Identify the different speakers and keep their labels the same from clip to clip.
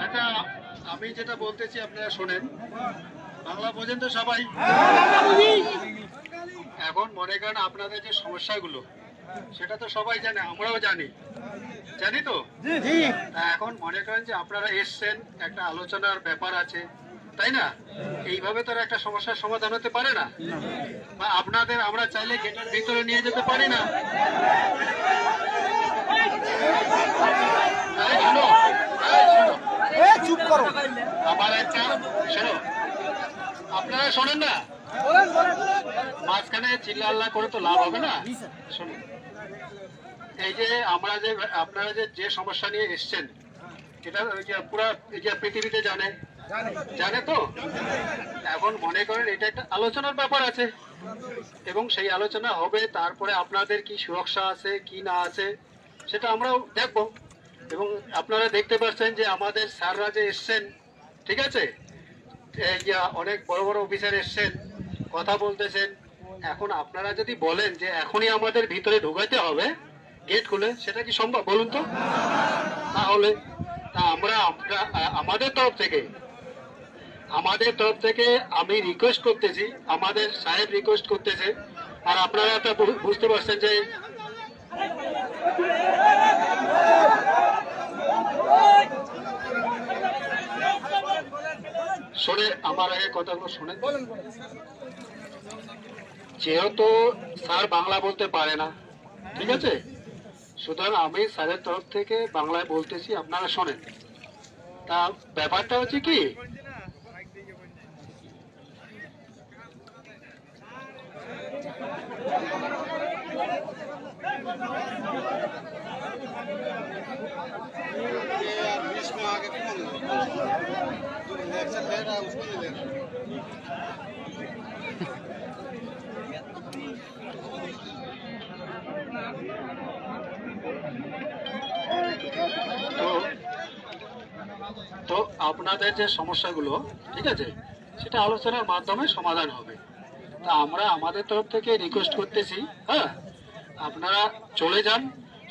Speaker 1: আচ্ছা, আমি যেটা বলতেছি আপনারা শোনেন। বাংলা বোঝেন তো সবাই? এখন মনে করেন আপনাদের যে সমস্যাগুলো সেটা তো সবাই জানে, আমরাও জানি, জানি তো। এখন মনে করেন যে আপনারা এসছেন, একটা আলোচনার ব্যাপার আছে, তাই না? এইভাবে তো একটা সমস্যার সমাধান হতে পারে না। বা আপনাদের আমরা চাইলে গেটের ভিতরে নিয়ে যেতে পারি না।
Speaker 2: চুপ করো,
Speaker 1: আমার একটা শোনো, আপনারা শোনেন না, মাঝখানে চিল্লা আল্লাহ করে তো লাভ হবে না। শুনুন, এই যে আমরা যে আপনারা যে সমস্যা নিয়ে এসছেন, এটা পুরা পৃথিবীতে জানে তো। এখন মনে করেন এটা একটা আলোচনার ব্যাপার আছে, এবং সেই আলোচনা হবে, তারপরে আপনাদের কি সুরক্ষা আছে কি না আছে সেটা আমরাও দেখব। এবং আপনারা দেখতে পাচ্ছেন যে আমাদের স্যাররা যে এসছেন, ঠিক আছে, এই যে অনেক বড় বড় অফিসার এসছেন, কথা বলতেছেন। এখন আপনারা যদি বলেন যে এখনই আমাদের ভিতরে ঢোকাইতে হবে গেট খুলে, সেটা কি সম্ভব বলুন তো? তাহলে আমরা আমাদের তরফ থেকে আমি রিকোয়েস্ট করতেছি, আমাদের সাহেব রিকোয়েস্ট করতেছে, আর আপনারা একটা বুঝতে পারছেন যে শোনে, আমার আগে কথাগুলো শোনেন। যেহেতু স্যার বাংলা বলতে পারে না, ঠিক আছে, সুতরাং আমি স্যারের তরফ থেকে বাংলায় বলতেছি, আপনারা শোনেন। তা ব্যাপারটা হচ্ছে কি, তো আপনাদের যে সমস্যাগুলো, ঠিক আছে, সেটা আলোচনার মাধ্যমে সমাধান হবে। তা আমরা আমাদের তরফ থেকে রিকোয়েস্ট করতেছি, হ্যাঁ, আপনারা চলে যান।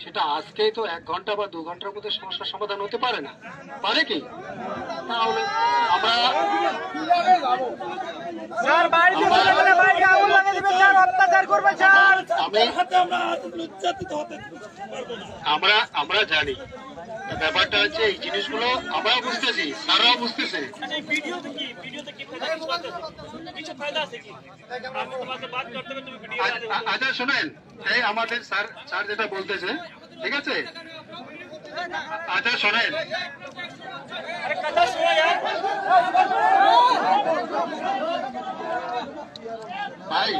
Speaker 1: সেটা আজকেই তো 1 ঘন্টা বা 2 ঘন্টার মধ্যে সমস্যার সমাধান হতে পারে না, পারে কি? তাহলে আমরা আমরা জানি ব্যাপারটা হচ্ছে, এই জিনিসগুলো আমরাও বুঝতেছি, স্যাররাও বুঝতেছে। আচ্ছা শোনেন, এই আমাদের স্যার যেটা বলতেছে, ঠিক আছে, আচ্ছা শোনেন, ভাই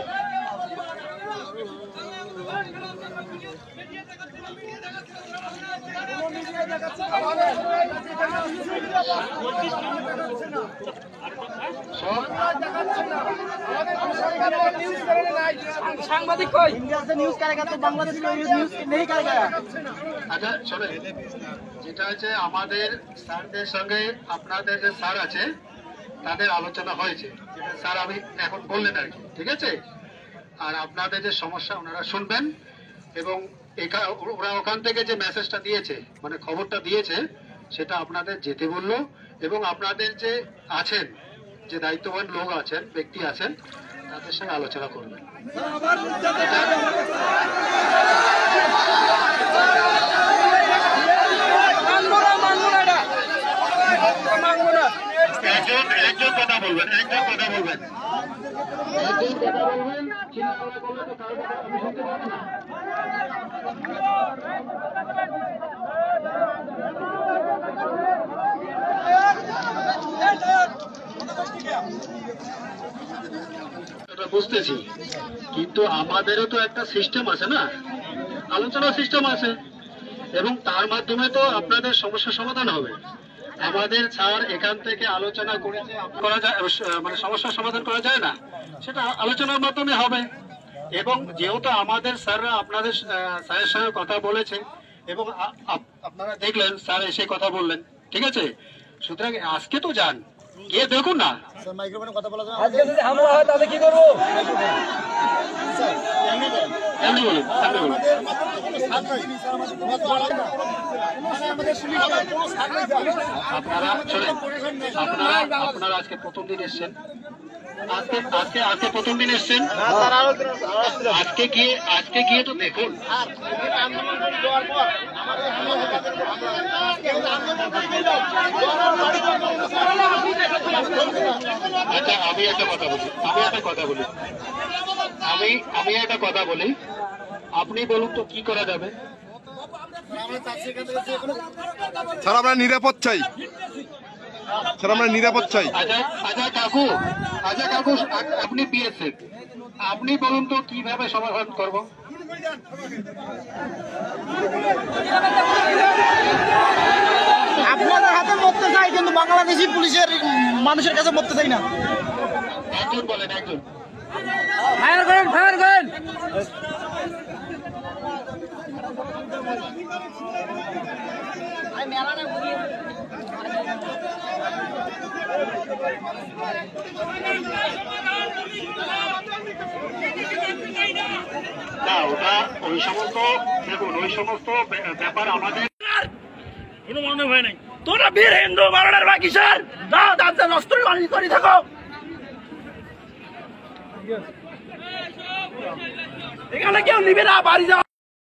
Speaker 2: সাংবাদিক কই? इंडिया से न्यूज करेगा तो बांग्लादेश में न्यूज नहीं करेगा।
Speaker 1: আচ্ছা শোনেন, যেটা হচ্ছে আমাদের স্যারদের সঙ্গে আপনাদের যে স্যার আছে তাদের আলোচনা হয়েছে, যেটা স্যার আমি এখন বললেন আর কি, ঠিক আছে। আর আপনাদের যে সমস্যা ওনারা শুনবেন, এবং ওরা ওখান থেকে যে মেসেজটা দিয়েছে, মানে খবরটা দিয়েছে, সেটা আপনাদের যেতে বললো। এবং আপনাদের যে আছেন, যে দায়িত্ববান লোক আছেন, ব্যক্তি আছেন, তাদের সঙ্গে আলোচনা করবেন। একজন কথা বলবেন। বুঝতেছি, কিন্তু আমাদেরও তো একটা সিস্টেম আছে না, আলোচনা সিস্টেম আছে, এবং তার মাধ্যমে তো আপনাদের সমস্যার সমাধান হবে। আমাদের স্যার এখান থেকে আলোচনা করেছে, করা যায়, মানে সমস্যার সমাধান করা যায় না, সেটা আলোচনার মাধ্যমে হবে। এবং যেহেতু আমাদের স্যাররা আপনাদের স্যারের সঙ্গে কথা বলেছে, এবং আপনারা দেখলেন স্যার এসে কথা বললেন, ঠিক আছে, সুতরাং আজকে তো যান, গিয়ে দেখুন না।
Speaker 2: মাইক্রোফোনে কথা বলা যাবে
Speaker 3: আজকে যদি হামলা হয় তাহলে কি করবো?
Speaker 1: এমনি বলুন, এমনি বলুন। আপনারা শোনেন, আপনারা আজকে প্রথম দিন এসছেন, আজকে প্রথম দিন এসছেন, আজকে গিয়ে তো দেখুন। আচ্ছা আমি একটা কথা বলি, আপনি বলুন তো কি করা যাবে?
Speaker 4: স্যার আমরা নিরাপদ চাই, স্যার আমরা নিরাপদ চাই।
Speaker 1: আচ্ছা কাকু, আপনি বিএসএফ, আপনি বলুন তো কিভাবে সমাধান করব?
Speaker 2: আপনাদের হাতে মরতে চাই, কিন্তু বাংলাদেশি পুলিশের মানুষের কাছে মরতে চাই না।
Speaker 1: একজন বলেন, একজন।
Speaker 3: ফায়ার করেন, ফায়ার করেন।
Speaker 1: না ওটা ওই সমস্ত, দেখুন ওই সমস্ত ব্যাপার আমাদের
Speaker 3: কোনো মনে হয় নাই। তোরা বীর হিন্দু বারোটার বাকি স্যার দাও দাঁতে নষ্ট করে থাকো। এখানে কেউ নিবে না, বাড়ি যাও।